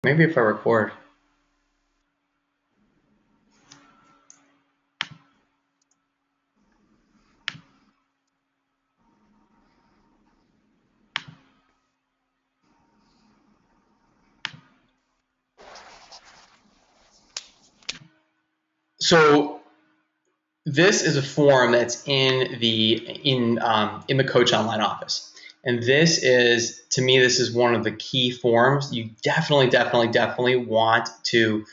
Maybe if I record. So this is a form that's in the Coach Online office, and this is, to me, this is one of the key forms. You definitely want to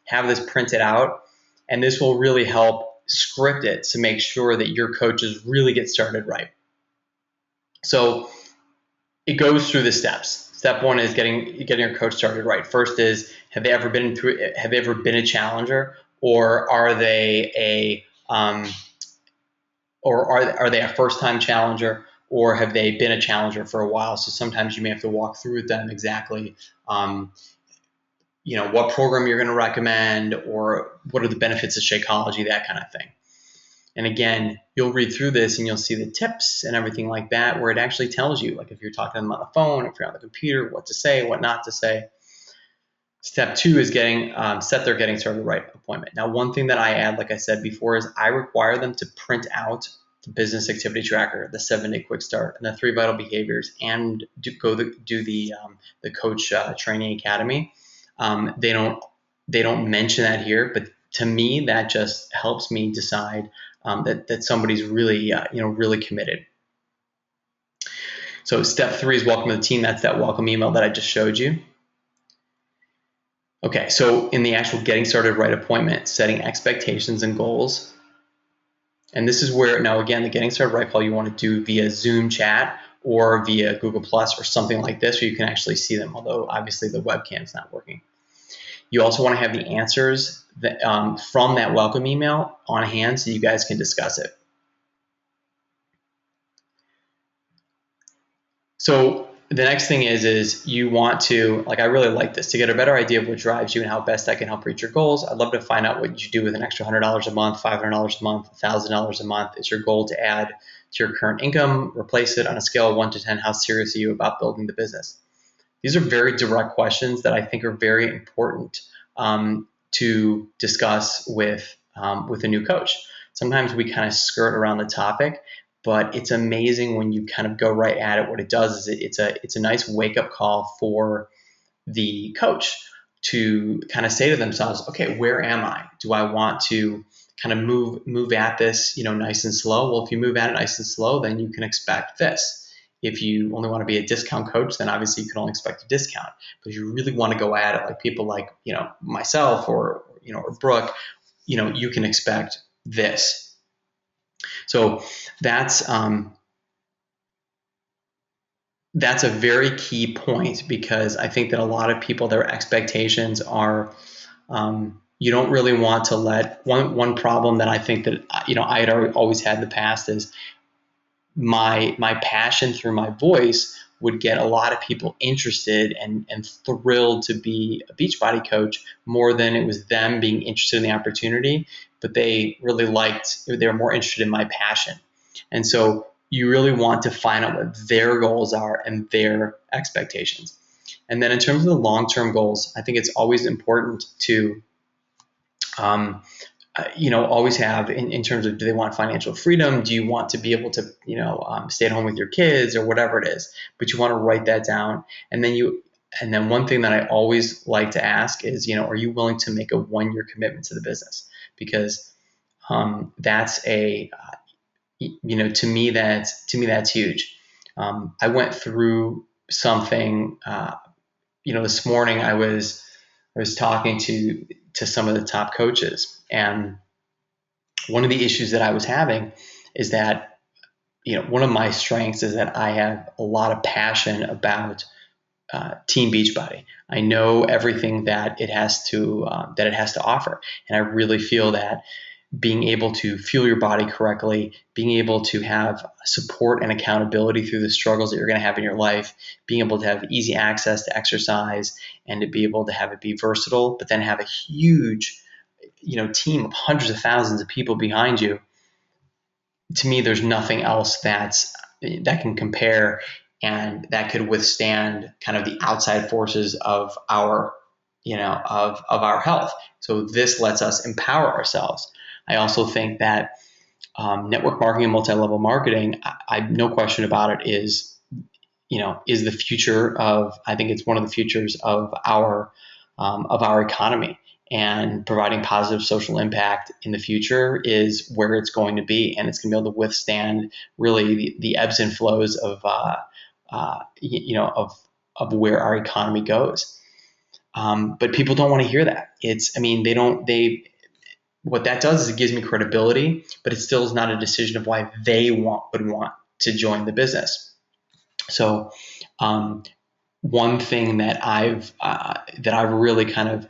have this printed out, and this will really help script it to make sure that your coaches really get started right. So it goes through the steps. Step one is getting your coach started right. First is, have they ever been a challenger, or are they a first time challenger, or have they been a challenger for a while? So sometimes you may have to walk through with them exactly what program you're going to recommend, or what are the benefits of Shakeology, that kind of thing. And again, you'll read through this and you'll see the tips and everything like that, where it actually tells you, like if you're talking to them on the phone, if you're on the computer, what to say, what not to say. Step two is set their getting started right appointment. Now, one thing that I add, like I said before, is I require them to print out the business activity tracker, the 7-day quick start, and the 3 vital behaviors, and do the coach training academy. They don't mention that here, but to me, that just helps me decide that somebody's really really committed. So step 3 is welcome to the team. That's that welcome email that I just showed you. Okay, so in the actual getting started right appointment, setting expectations and goals. And this is where, now again, the getting started right call you want to do via Zoom chat or via Google Plus or something like this, where you can actually see them, although obviously the webcam is not working. You also want to have the answers from that welcome email on hand so you guys can discuss it. So the next thing is you want to, like, I really like this, to get a better idea of what drives you and how best I can help reach your goals. I'd love to find out what you do with an extra $100 a month, $500 a month, $1,000 a month. Is your goal to add to your current income, replace it? On a scale of 1 to 10, how serious are you about building the business? These are very direct questions that I think are very important to discuss with a new coach. Sometimes we kind of skirt around the topic, but it's amazing when you kind of go right at it. What it does is it's a nice wake up call for the coach to kind of say to themselves, okay, where am I? Do I want to kind of move at this, nice and slow? Well, if you move at it nice and slow, then you can expect this. If you only want to be a discount coach, then obviously you can only expect a discount. But if you really want to go at it like people like, myself or Brooke, you can expect this. So that's a very key point, because I think that a lot of people, their expectations are, you don't really want to let one problem that I think that I had always had in the past is my passion through my voice would get a lot of people interested and thrilled to be a Beachbody coach, more than it was them being interested in the opportunity. But they were more interested in my passion. And so you really want to find out what their goals are and their expectations. And then in terms of the long-term goals, I think it's always important to always have in terms of, do they want financial freedom? Do you want to be able to, stay at home with your kids or whatever it is? But you want to write that down. And then one thing that I always like to ask is, are you willing to make a 1-year commitment to the business? Because that's to me that's huge. I went through something, this morning. I was talking to some of the top coaches, and one of the issues that I was having is that, one of my strengths is that I have a lot of passion about Team Beachbody. I know everything that it has to offer, and I really feel that being able to fuel your body correctly, being able to have support and accountability through the struggles that you're going to have in your life, being able to have easy access to exercise, and to be able to have it be versatile, but then have a huge, team of hundreds of thousands of people behind you. To me, there's nothing else that can compare and that could withstand kind of the outside forces of our, of our health. So this lets us empower ourselves. I also think that network marketing and multi-level marketing, no question about it, is the future of. I think it's one of the futures of our economy, and providing positive social impact in the future is where it's going to be, and it's going to be able to withstand really the ebbs and flows of where our economy goes. But people don't want to hear that. What that does is it gives me credibility, but it still is not a decision of why they would want to join the business. So, one thing that I've really kind of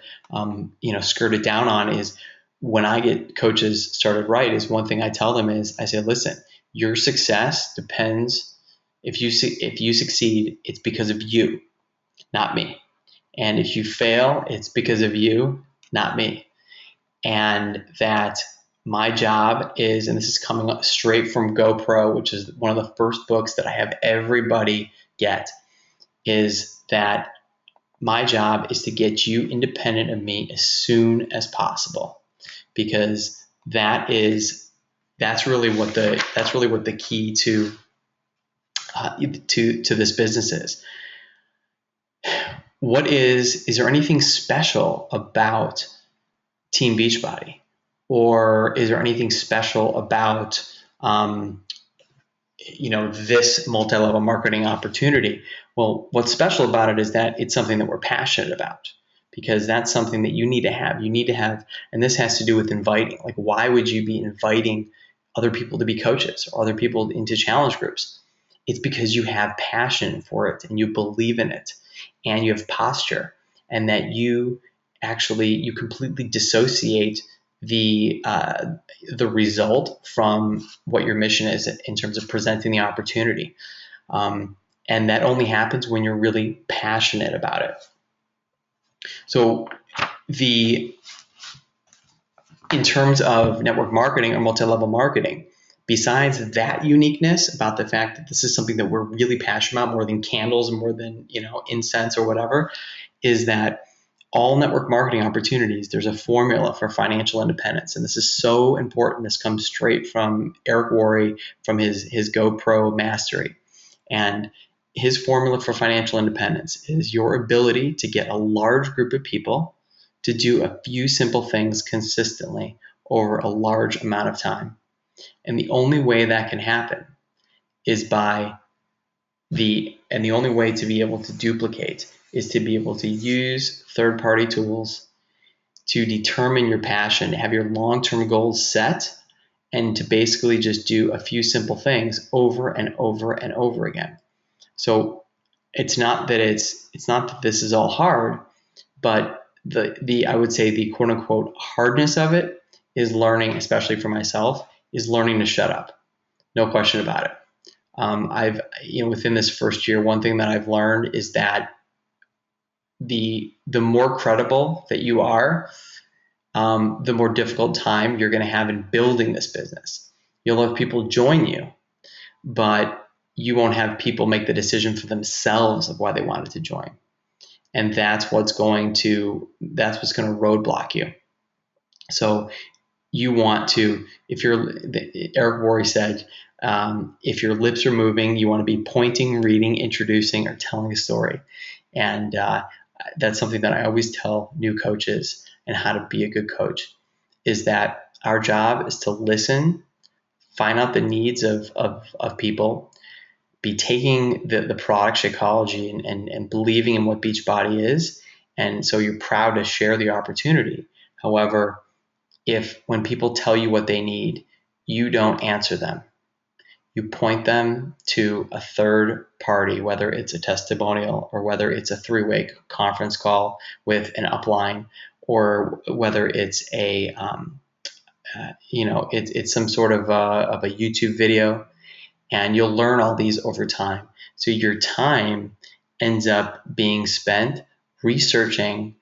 skirted down on is when I get coaches started right, is one thing I tell them is I say, listen, your success depends. If you succeed, it's because of you, not me. And if you fail, it's because of you, not me. And that my job is, and this is coming up straight from GoPro, which is one of the first books that I have everybody get, is that my job is to get you independent of me as soon as possible, because that's really what the key to this business is. Is there anything special about Team Beachbody, or is there anything special about this multi-level marketing opportunity? Well, what's special about it is that it's something that we're passionate about, because that's something that you need to have. You need to have, and this has to do with inviting. Like, why would you be inviting other people to be coaches or other people into challenge groups? It's because you have passion for it and you believe in it and you have posture, and that you completely dissociate the result from what your mission is in terms of presenting the opportunity. And that only happens when you're really passionate about it. So in terms of network marketing or multi-level marketing, besides that uniqueness about the fact that this is something that we're really passionate about more than candles and more than incense or whatever, is that all network marketing opportunities, there's a formula for financial independence. And this is so important. This comes straight from Eric Worre, from his GoPro mastery. And his formula for financial independence is your ability to get a large group of people to do a few simple things consistently over a large amount of time. And the only way that can happen is the only way to be able to duplicate is to be able to use third-party tools to determine your passion, to have your long-term goals set, and to basically just do a few simple things over and over and over again. So it's not that this is all hard, but I would say the quote unquote hardness of it is learning, especially for myself, is learning to shut up. No question about it. Within this first year, one thing that I've learned is that the more credible that you are, the more difficult time you're going to have in building this business. You'll have people join you, but you won't have people make the decision for themselves of why they wanted to join. And that's what's going to roadblock you. So you want to, Eric Worre said, if your lips are moving, you want to be pointing, reading, introducing, or telling a story. And that's something that I always tell new coaches, and how to be a good coach, is that our job is to listen, find out the needs of people, be taking the product Shakeology and believing in what Beachbody is. And so you're proud to share the opportunity. However, when people tell you what they need, you don't answer them. You point them to a third party, whether it's a testimonial or whether it's a 3-way conference call with an upline, or whether it's it's some sort of a YouTube video, and you'll learn all these over time. So your time ends up being spent researching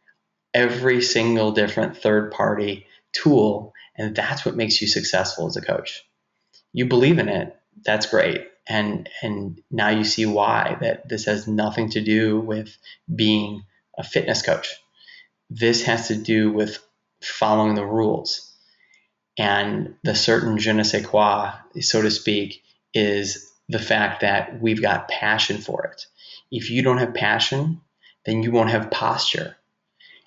every single different third party tool, and that's what makes you successful as a coach. You believe in it, that's great, And now you see why that this has nothing to do with being a fitness coach. This has to do with following the rules. And the certain je ne sais quoi, so to speak, is the fact that we've got passion for it. If you don't have passion, then you won't have posture.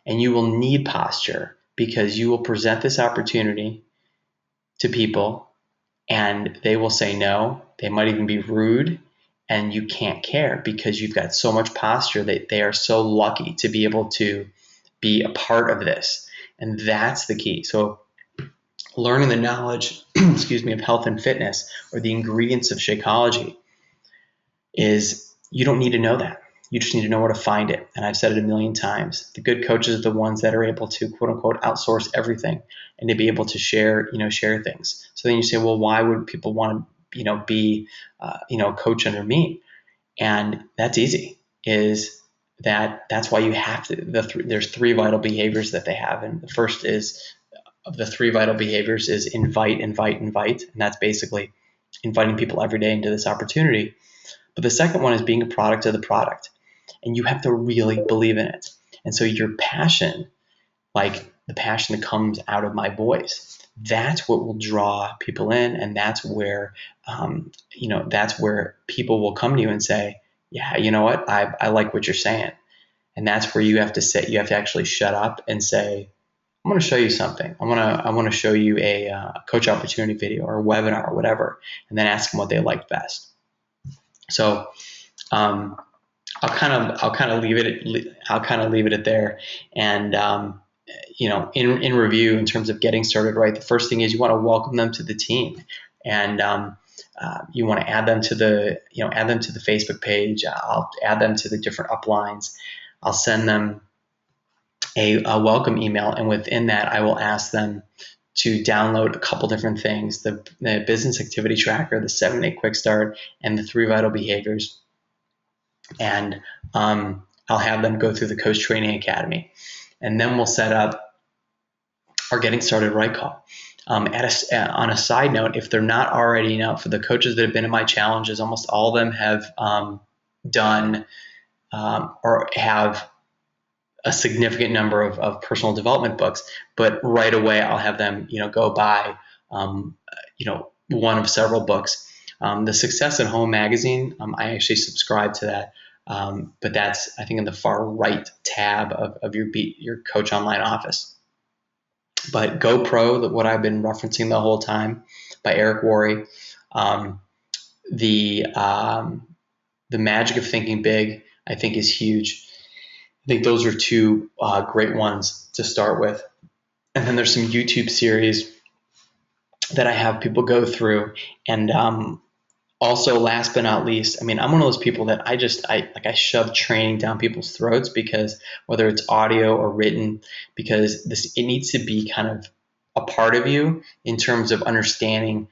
And you will need posture because you will present this opportunity to people and they will say no. They might even be rude, and you can't care because you've got so much posture that they are so lucky to be able to be a part of this. And that's the key. So learning the knowledge, excuse me, of health and fitness, or the ingredients of Shakeology, is you don't need to know that. You just need to know where to find it. And I've said it a million times. The good coaches are the ones that are able to, quote unquote, outsource everything and to be able to share things. So then you say, well, why would people want to, be, a coach under me? And that's easy. That's why you have to. There's 3 vital behaviors that they have, and the first of the 3 vital behaviors is invite, invite, invite, and that's basically inviting people every day into this opportunity. But the second one is being a product of the product. And you have to really believe in it. And so your passion, like the passion that comes out of my voice, that's what will draw people in. And that's where, that's where people will come to you and say, yeah, you know what? I like what you're saying. And that's where you have to actually shut up and say, I'm going to show you something. I want to show you a coach opportunity video or a webinar or whatever, and then ask them what they like best. So, I'll kind of leave it at there. And in review, in terms of getting started right, the first thing is you want to welcome them to the team, and you want to add them to the Facebook page. I'll add them to the different uplines. I'll send them a welcome email, and within that, I will ask them to download a couple different things: the business activity tracker, the 7-day quick start, and the 3 vital behaviors. And I'll have them go through the Coach Training Academy, and then we'll set up our Getting Started Right call. On a side note, if they're not already, for the coaches that have been in my challenges, almost all of them have done or have a significant number of personal development books. But right away, I'll have them, go buy, one of several books. The Success at Home magazine, I actually subscribe to that. But that's, I think, in the far right tab of your Coach Online Office. But GoPro, what I've been referencing the whole time, by Eric Worre. The Magic of Thinking Big, I think, is huge. I think those are 2 great ones to start with. And then there's some YouTube series that I have people go through. And also, last but not least, I'm one of those people that I shove training down people's throats, because whether it's audio or written, because it needs to be kind of a part of you in terms of understanding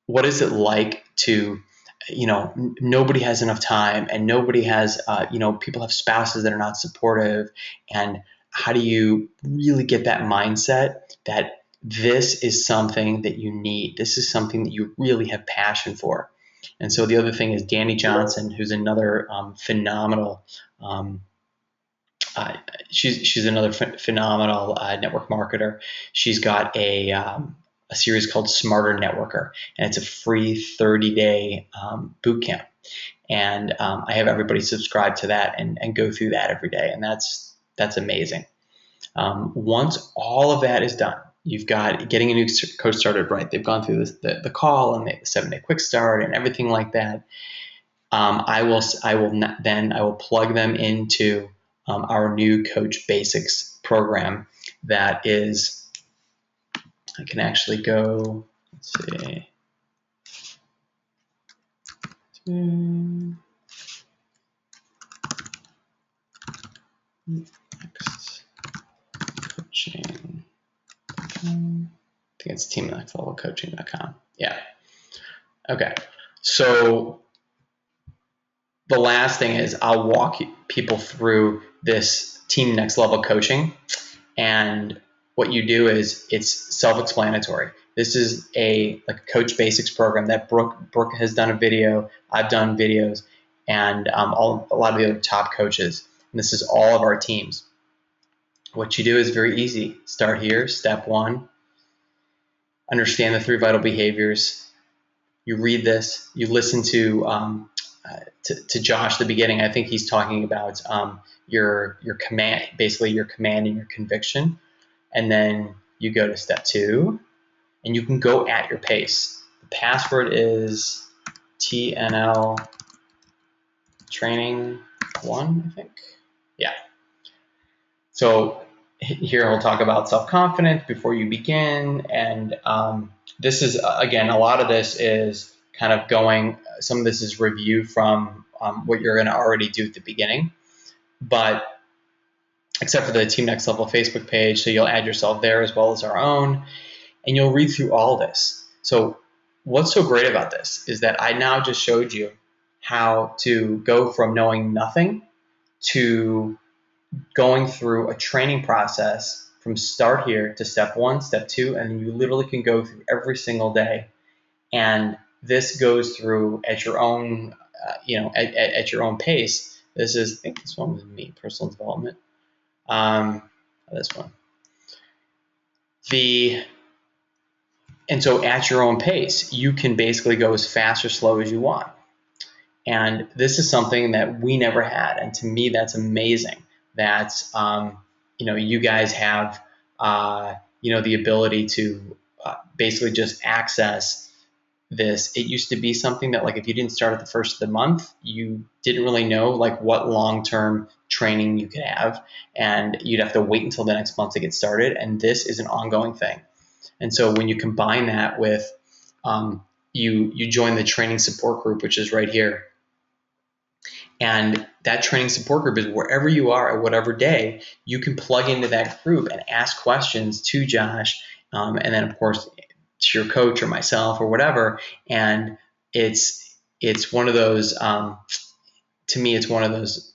what is it like to, nobody has enough time, and nobody has, people have spouses that are not supportive. And how do you really get that mindset that this is something that you need? This is something that you really have passion for. And so the other thing is Danny Johnson, who's another phenomenal, she's another phenomenal network marketer. She's got a series called Smarter Networker, and it's a free 30-day boot camp. And I have everybody subscribe to that and go through that every day, and that's amazing. Once all of that is done, you've got getting a new coach started right. They've gone through the call and the 7-day quick start and everything like that. I will plug them into our new Coach Basics program. That is, I can actually go. Let's see. Next coaching. I think it's teamnextlevelcoaching.com. Yeah. Okay. So the last thing is I'll walk people through this Team Next Level Coaching. And what you do is it's self-explanatory. This is like a Coach Basics program that Brooke has done a video. I've done videos, and a lot of the other top coaches. And this is all of our teams. What you do is very easy. Start here. Step 1. Understand the 3 vital behaviors. You read this. You listen to Josh at the beginning. I think he's talking about your command, basically your command and your conviction. And then you go to step 2, and you can go at your pace. The password is TNL training 1, I think. Yeah. So here he'll talk about self-confidence before you begin. And this is, again, a lot of this is kind of some of this is review from what you're going to already do at the beginning. But except for the Team Next Level Facebook page, so you'll add yourself there as well as our own, and you'll read through all this. So what's so great about this is that I now just showed you how to go from knowing nothing to going through a training process from start here to step 1, step 2, and you literally can go through every single day. And this goes through at your own, at your own pace. This is, I think this one was me, personal development. This one. And so at your own pace, you can basically go as fast or slow as you want. And this is something that we never had. And to me, that's amazing that, you guys have, the ability to basically just access this. It used to be something that, like, if you didn't start at the first of the month, you didn't really know like what long-term training you could have, and you'd have to wait until the next month to get started. And this is an ongoing thing. And so when you combine that with you join the training support group, which is right here, and that training support group is wherever you are at whatever day, you can plug into that group and ask questions to Josh, and then of course to your coach or myself or whatever. And it's one of those, to me, it's one of those,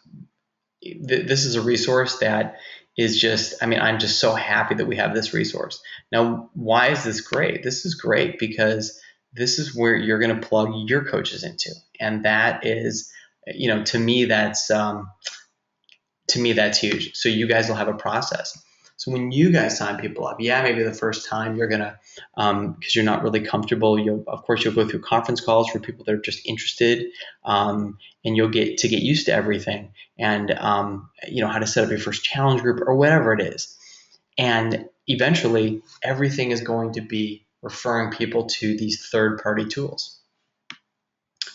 this is a resource that is just, I'm just so happy that we have this resource. Now, why is this great? This is great because this is where you're going to plug your coaches into. And that is, to me, that's huge. So you guys will have a process. So when you guys sign people up, maybe the first time you're gonna, because you're not really comfortable, you'll go through conference calls for people that are just interested, and you'll get used to everything, and how to set up your first challenge group or whatever it is. And eventually, everything is going to be referring people to these third-party tools.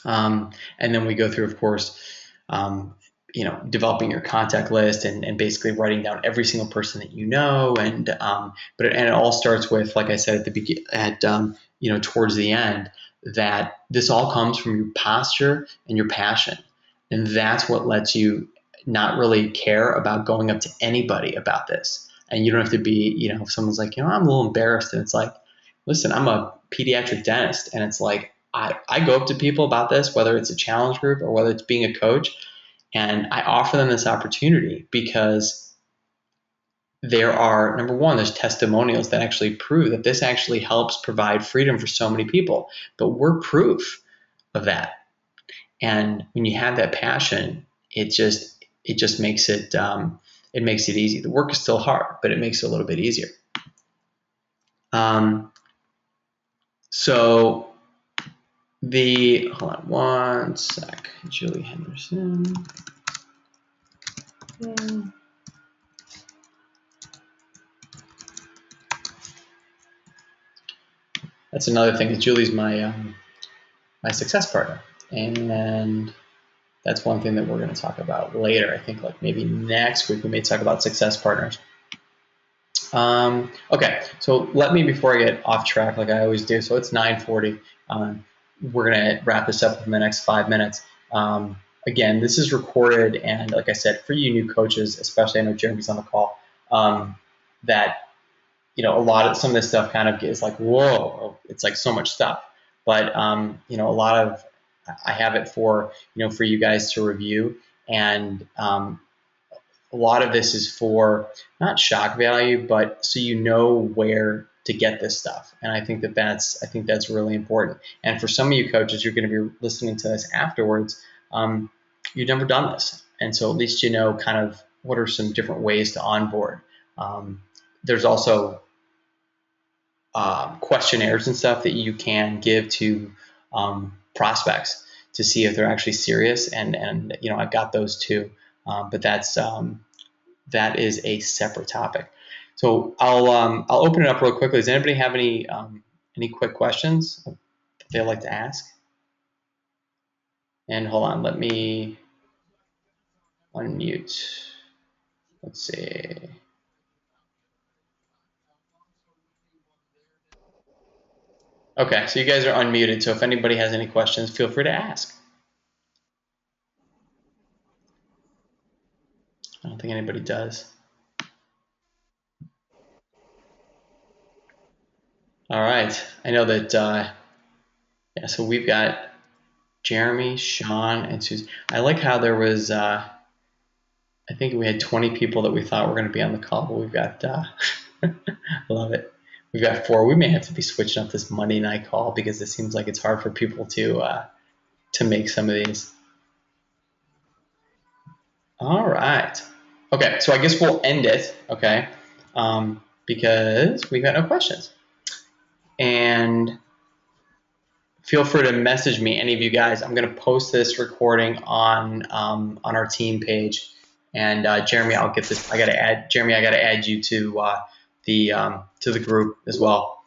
And then we go through, of course, developing your contact list and basically writing down every single person that you know. And it all starts with, like I said at the beginning, towards the end, that this all comes from your posture and your passion. And that's what lets you not really care about going up to anybody about this. And you don't have to be, if someone's like, I'm a little embarrassed, and it's like, listen, I'm a pediatric dentist, and it's like, I go up to people about this, whether it's a challenge group or whether it's being a coach, and I offer them this opportunity because there are, number one, there's testimonials that actually prove that this actually helps provide freedom for so many people. But we're proof of that. And when you have that passion, it just makes it easy. The work is still hard, but it makes it a little bit easier. So hold on one sec, Julie Henderson. That's another thing. Julie's my success partner, and that's one thing that we're going to talk about later. I think like maybe next week we may talk about success partners. Okay, so let me, before I get off track like I always do, so it's 9:40. We're going to wrap this up in the next 5 minutes. Again, this is recorded, and like I said, for you new coaches, especially, I know Jeremy's on the call, that some of this stuff kind of is like, whoa, it's like so much stuff. But a lot of, I have it for you guys to review, and a lot of this is for not shock value, but so where to get this stuff. And I think that's really important. And for some of you coaches, you're going to be listening to this afterwards. You've never done this, and so at least you know kind of what are some different ways to onboard. There's also questionnaires and stuff that you can give to prospects to see if they're actually serious, and you know I've got those too, but that is a separate topic. So I'll open it up real quickly. Does anybody have any quick questions that they'd like to ask? And hold on, let me unmute. Let's see. Okay, so you guys are unmuted. So if anybody has any questions, feel free to ask. I don't think anybody does. All right. I know that, yeah, so we've got Jeremy, Sean, and Susan. I like how there was, I think we had 20 people that we thought were going to be on the call, but we've got, I love it. We've got 4. We may have to be switching up this Monday night call because it seems like it's hard for people to make some of these. All right. Okay, so I guess we'll end it, okay, because we've got no questions. And feel free to message me, any of you guys. I'm going to post this recording on our team page. And Jeremy, I'll get this. I got to add you to the group as well.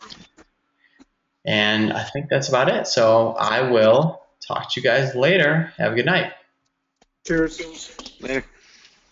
And I think that's about it. So I will talk to you guys later. Have a good night. Cheers. Later.